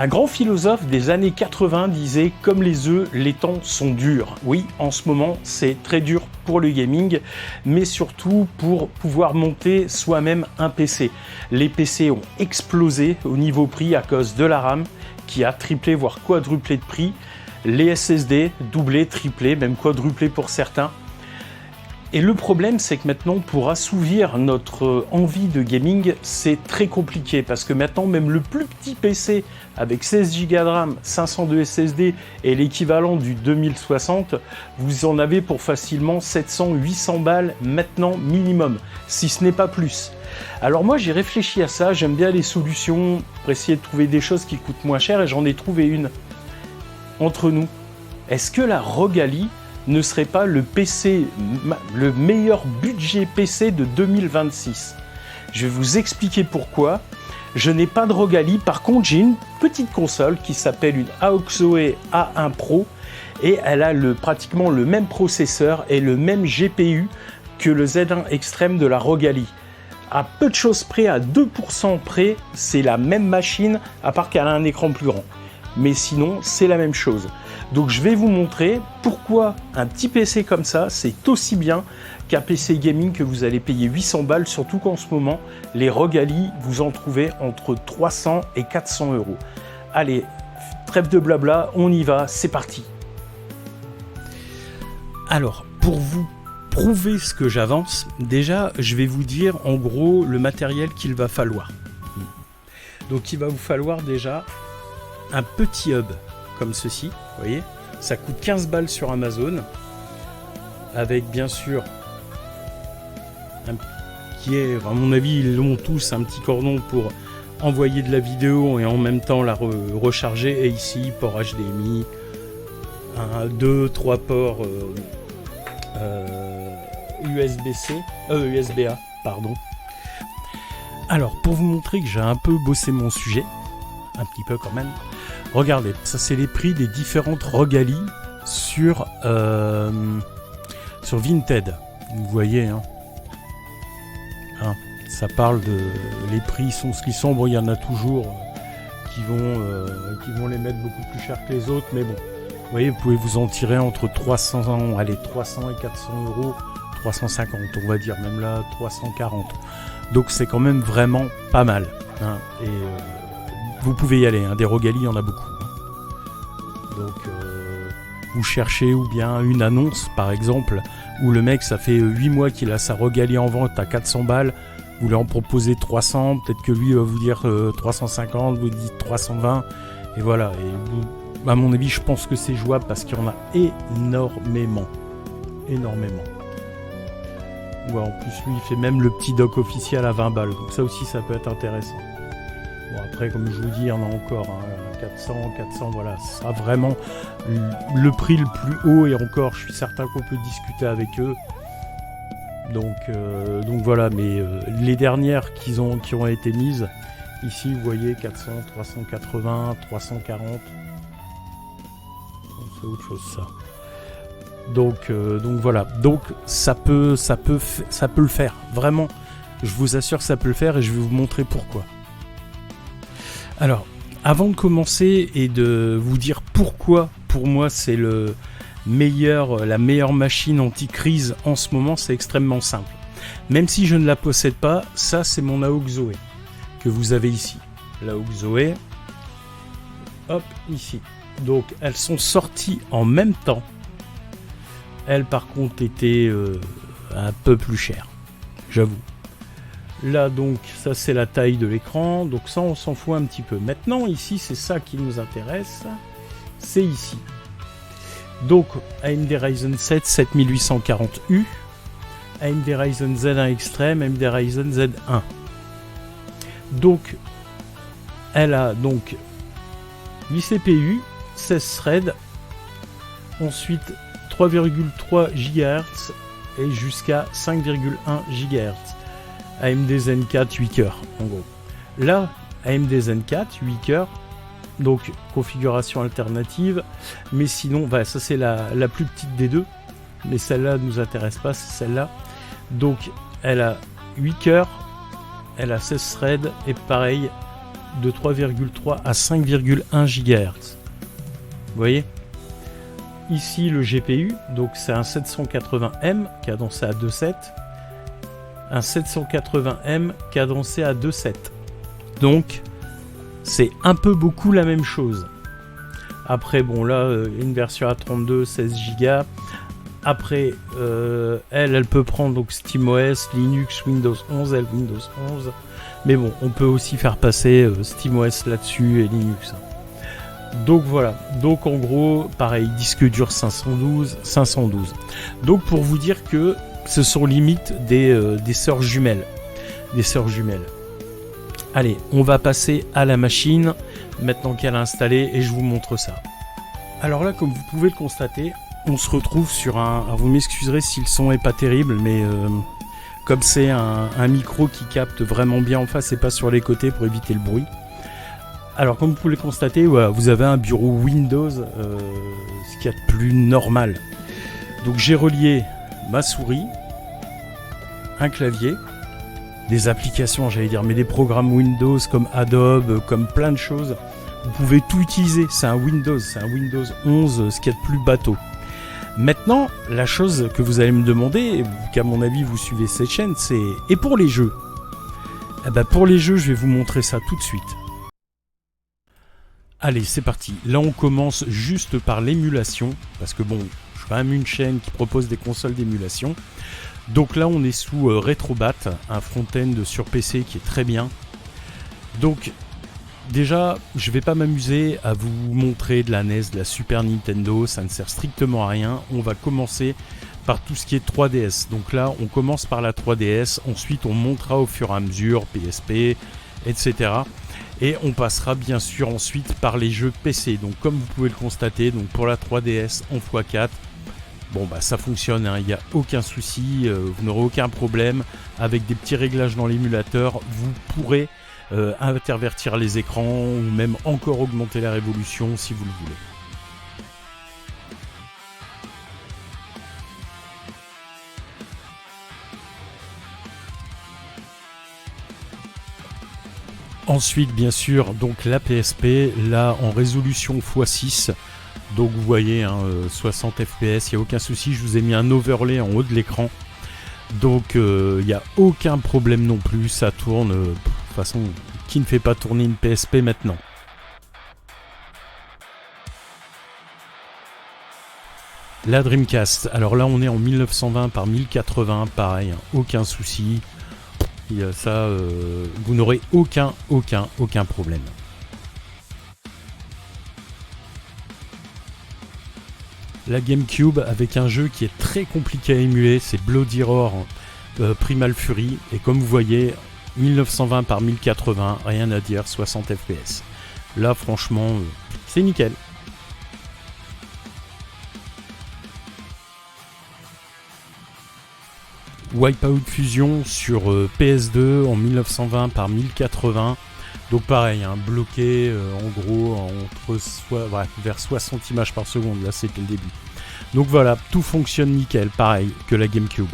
Un grand philosophe des années 80 disait « Comme les œufs, les temps sont durs ». Oui, en ce moment, c'est très dur pour le gaming, mais surtout pour pouvoir monter soi-même un PC. Les PC ont explosé au niveau prix à cause de la RAM, qui a triplé, voire quadruplé de prix. Les SSD, doublé, triplé, même quadruplé pour certains. Et le problème, c'est que maintenant, pour assouvir notre envie de gaming, c'est très compliqué parce que maintenant, même le plus petit PC avec 16 Go de RAM, 502 SSD et l'équivalent du 2060, vous en avez pour facilement 700-800 balles maintenant minimum, si ce n'est pas plus. Alors moi, j'ai réfléchi à ça, j'aime bien les solutions pour essayer de trouver des choses qui coûtent moins cher et j'en ai trouvé une. Entre nous, est-ce que la ROG Ally ne serait pas le PC, le meilleur budget PC de 2026? Je vais vous expliquer pourquoi. Je n'ai pas de ROG Ally, par contre j'ai une petite console qui s'appelle une AOG Zoe A1 Pro et elle a pratiquement le même processeur et le même GPU que le Z1 Extreme de la ROG Ally. À peu de choses près, à 2% près, c'est la même machine, à part qu'elle a un écran plus grand. Mais sinon, c'est la même chose. Donc je vais vous montrer pourquoi un petit PC comme ça, c'est aussi bien qu'un PC gaming que vous allez payer 800 balles, surtout qu'en ce moment, les ROG Ally, vous en trouvez entre 300 et 400 euros. Allez, trêve de blabla, on y va, c'est parti. Alors, pour vous prouver ce que j'avance, déjà, je vais vous dire en gros le matériel qu'il va falloir. Donc il va vous falloir déjà un petit hub comme ceci, vous voyez, ça coûte 15 balles sur Amazon, avec bien sûr, qui est, à mon avis, ils l'ont tous, un petit cordon pour envoyer de la vidéo et en même temps la recharger, et ici, port HDMI, 2, 3 ports USB-A, pardon. Alors, pour vous montrer que j'ai un peu bossé mon sujet, un petit peu quand même, regardez, ça c'est les prix des différentes ROG Ally sur Vinted. Vous voyez, hein, ça parle de... Les prix sont ce qu'ils sont. Bon, il y en a toujours qui vont les mettre beaucoup plus cher que les autres, mais bon, vous voyez, vous pouvez vous en tirer entre 300 et 400 euros, 350, on va dire, même là 340. Donc c'est quand même vraiment pas mal, hein, et vous pouvez y aller, hein, des ROG Ally, il y en a beaucoup. Donc, vous cherchez ou bien une annonce, par exemple, où le mec, ça fait 8 mois qu'il a sa ROG Ally en vente à 400 balles, vous lui en proposez 300, peut-être que lui va vous dire 350, vous dites 320, et voilà. Et à mon avis, je pense que c'est jouable parce qu'il y en a énormément. Énormément. Ouais, en plus, lui, il fait même le petit dock officiel à 20 balles, donc ça aussi, ça peut être intéressant. Bon, après, comme je vous dis, il y en a encore, hein, 400, voilà, ce sera vraiment le prix le plus haut, et encore, je suis certain qu'on peut discuter avec eux. Donc voilà, mais les dernières qui ont été mises, ici, vous voyez, 400, 380, 340, c'est autre chose, ça. Donc voilà, donc ça peut le faire, vraiment, je vous assure que ça peut le faire, et je vais vous montrer pourquoi. Alors, avant de commencer et de vous dire pourquoi, pour moi, c'est la meilleure machine anti-crise en ce moment, c'est extrêmement simple. Même si je ne la possède pas, ça, c'est mon AOG Zoe, que vous avez ici. L'AOG Zoe, hop, ici. Donc, elles sont sorties en même temps. Elles, par contre, étaient un peu plus chères, j'avoue. Là, donc, ça c'est la taille de l'écran, donc ça on s'en fout un petit peu. Maintenant, ici, c'est ça qui nous intéresse, c'est ici. Donc, AMD Ryzen 7 7840U, AMD Ryzen Z1 Extreme, AMD Ryzen Z1. Donc, elle a donc 8 CPU, 16 threads, ensuite 3,3 GHz et jusqu'à 5,1 GHz. AMD Zen 4 8 cœurs en gros. Là, AMD Zen 4 8 cœurs, donc configuration alternative, mais sinon, bah, ça c'est la plus petite des deux, mais celle-là ne nous intéresse pas, c'est celle-là. Donc elle a 8 cœurs, elle a 16 threads et pareil, de 3,3 à 5,1 GHz. Vous voyez ? Ici le GPU, donc c'est un 780M cadencé à 2.7, un 780M cadencé à 2.7. Donc c'est un peu beaucoup la même chose. Après bon là une version à 32, 16 Go. Après elle peut prendre donc SteamOS, Linux, Windows 11, Windows 11. Mais bon, on peut aussi faire passer SteamOS là-dessus et Linux. Donc voilà, donc en gros, pareil, disque dur 512. Donc pour vous dire que ce sont limite des sœurs jumelles. Des sœurs jumelles. Allez, on va passer à la machine, maintenant qu'elle est installée, et je vous montre ça. Alors là, comme vous pouvez le constater, on se retrouve sur un... Alors vous m'excuserez si le son est pas terrible, mais comme c'est un micro qui capte vraiment bien en face et pas sur les côtés pour éviter le bruit. Alors comme vous pouvez le constater, voilà, vous avez un bureau Windows, ce qu'il y a de plus normal. Donc j'ai relié ma souris, un clavier, des applications j'allais dire, mais des programmes Windows comme Adobe, comme plein de choses. Vous pouvez tout utiliser, c'est un Windows 11, ce qu'il y a de plus bateau. Maintenant, la chose que vous allez me demander, qu'à mon avis vous suivez cette chaîne, c'est et pour les jeux ? Eh ben pour les jeux, je vais vous montrer ça tout de suite. Allez, c'est parti. Là, on commence juste par l'émulation, parce que bon, je suis quand même une chaîne qui propose des consoles d'émulation. Donc là, on est sous Retrobat, un front-end sur PC qui est très bien. Donc, déjà, je vais pas m'amuser à vous montrer de la NES, de la Super Nintendo, ça ne sert strictement à rien. On va commencer par tout ce qui est 3DS. Donc là, on commence par la 3DS, ensuite on montera au fur et à mesure PSP, etc. Et on passera bien sûr ensuite par les jeux PC. Donc comme vous pouvez le constater, donc pour la 3DS en x4, bon bah ça fonctionne, hein, il n'y a aucun souci, vous n'aurez aucun problème. Avec des petits réglages dans l'émulateur, vous pourrez intervertir les écrans ou même encore augmenter la résolution si vous le voulez. Ensuite, bien sûr, donc la PSP, là en résolution x6. Donc vous voyez, hein, 60 fps, il n'y a aucun souci. Je vous ai mis un overlay en haut de l'écran. Donc il n'y a aucun problème non plus. Ça tourne. De toute façon, qui ne fait pas tourner une PSP maintenant ? La Dreamcast. Alors là, on est en 1920 par 1080. Pareil, hein, aucun souci. Et ça, vous n'aurez aucun problème. La GameCube avec un jeu qui est très compliqué à émuler, c'est Bloody Roar Primal Fury. Et comme vous voyez, 1920 par 1080, rien à dire, 60 fps. Là, franchement, c'est nickel. Wipeout Fusion sur PS2 en 1920 par 1080. Donc pareil, hein, bloqué en gros vers 60 images par seconde. Là c'était le début. Donc voilà, tout fonctionne nickel, pareil que la GameCube.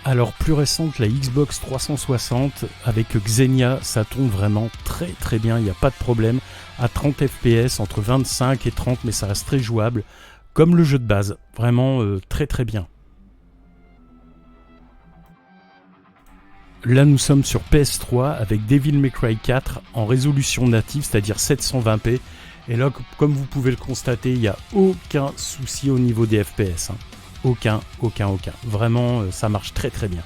Alors plus récente, la Xbox 360 avec Xenia, ça tourne vraiment très bien, il n'y a pas de problème. À 30 fps, entre 25 et 30, mais ça reste très jouable, comme le jeu de base, vraiment très bien. Là nous sommes sur PS3 avec Devil May Cry 4 en résolution native, c'est-à-dire 720p. Et là, comme vous pouvez le constater, il n'y a aucun souci au niveau des FPS. Hein. Aucun. Vraiment, ça marche très bien.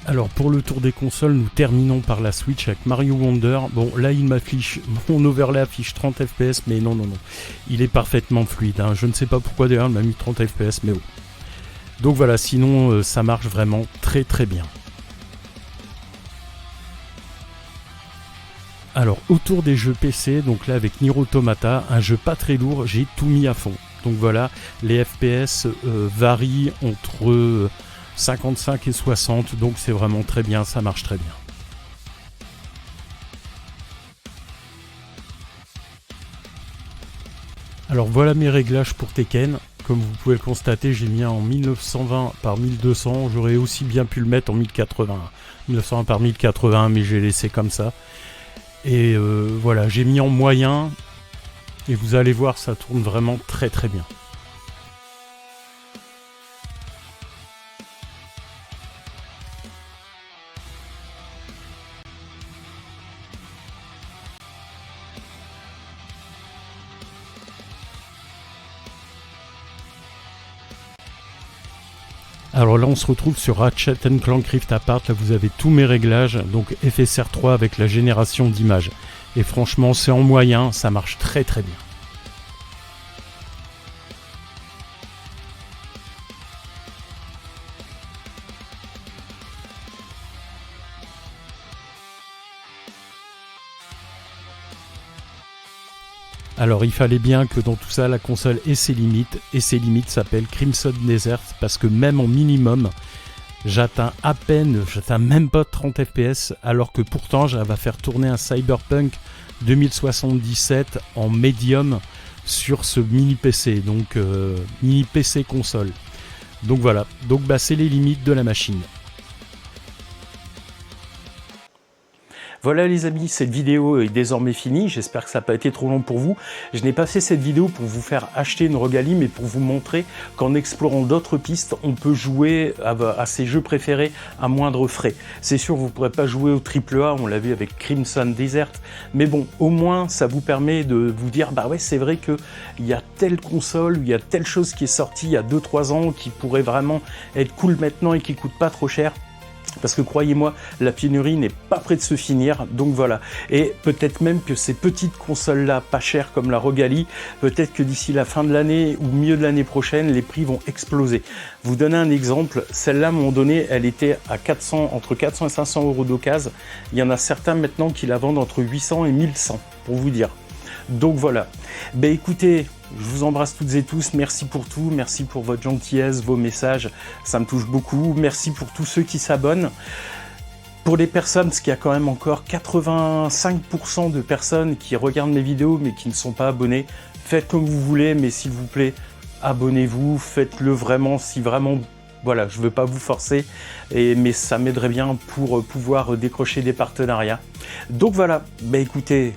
Alors pour le tour des consoles, nous terminons par la Switch avec Mario Wonder. Bon là il m'affiche, mon overlay affiche 30 fps, mais non. Il est parfaitement fluide. Hein. Je ne sais pas pourquoi d'ailleurs il m'a mis 30 fps, mais bon. Donc voilà, sinon ça marche vraiment très bien. Alors autour des jeux PC, donc là avec Nier Automata, un jeu pas très lourd, j'ai tout mis à fond. Donc voilà, les FPS varient entre 55 et 60, donc c'est vraiment très bien, ça marche très bien. Alors voilà mes réglages pour Tekken. Comme vous pouvez le constater, j'ai mis en 1920 par 1200. J'aurais aussi bien pu le mettre en 1080. 1920 par 1080, mais j'ai laissé comme ça. Et voilà, j'ai mis en moyen. Et vous allez voir, ça tourne vraiment très très bien. Alors là on se retrouve sur Ratchet & Clank Rift Apart, là vous avez tous mes réglages, donc FSR3 avec la génération d'images. Et franchement c'est en moyen, ça marche très très bien. Alors il fallait bien que dans tout ça la console ait ses limites, et ses limites s'appellent Crimson Desert, parce que même en minimum, j'atteins même pas 30 fps, alors que pourtant j'avais à faire tourner un Cyberpunk 2077 en médium sur ce mini PC, donc mini PC console. Donc voilà, donc c'est les limites de la machine. Voilà les amis, cette vidéo est désormais finie, j'espère que ça n'a pas été trop long pour vous. Je n'ai pas fait cette vidéo pour vous faire acheter une Rogalie, mais pour vous montrer qu'en explorant d'autres pistes, on peut jouer à ses jeux préférés à moindre frais. C'est sûr, vous ne pourrez pas jouer au AAA, on l'a vu avec Crimson Desert, mais bon, au moins ça vous permet de vous dire, bah ouais, c'est vrai qu'il y a telle console, il y a telle chose qui est sortie il y a 2-3 ans, qui pourrait vraiment être cool maintenant et qui coûte pas trop cher. Parce que croyez-moi, la pénurie n'est pas près de se finir, donc voilà. Et peut-être même que ces petites consoles-là, pas chères comme la Rogalie, peut-être que d'ici la fin de l'année ou milieu de l'année prochaine, les prix vont exploser. Vous donner un exemple, celle-là, à un moment donné, elle était à entre 400 et 500 euros d'occasion. Il y en a certains maintenant qui la vendent entre 800 et 1100, pour vous dire. Donc voilà. Ben écoutez, je vous embrasse toutes et tous, merci pour tout, merci pour votre gentillesse, vos messages, ça me touche beaucoup, merci pour tous ceux qui s'abonnent. Pour les personnes, parce qu'il y a quand même encore 85% de personnes qui regardent mes vidéos mais qui ne sont pas abonnés, faites comme vous voulez, mais s'il vous plaît, abonnez-vous, faites-le vraiment, si vraiment, voilà, je ne veux pas vous forcer, mais ça m'aiderait bien pour pouvoir décrocher des partenariats. Donc voilà, ben écoutez,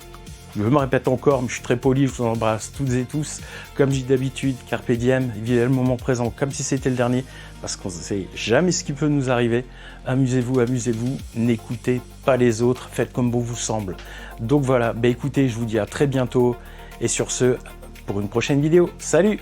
je me répète encore, mais je suis très poli, je vous embrasse toutes et tous. Comme je dis d'habitude, carpe diem, vivez le moment présent comme si c'était le dernier, parce qu'on ne sait jamais ce qui peut nous arriver. Amusez-vous, amusez-vous, n'écoutez pas les autres, faites comme bon vous semble. Donc voilà, bah écoutez, je vous dis à très bientôt, et sur ce, pour une prochaine vidéo. Salut!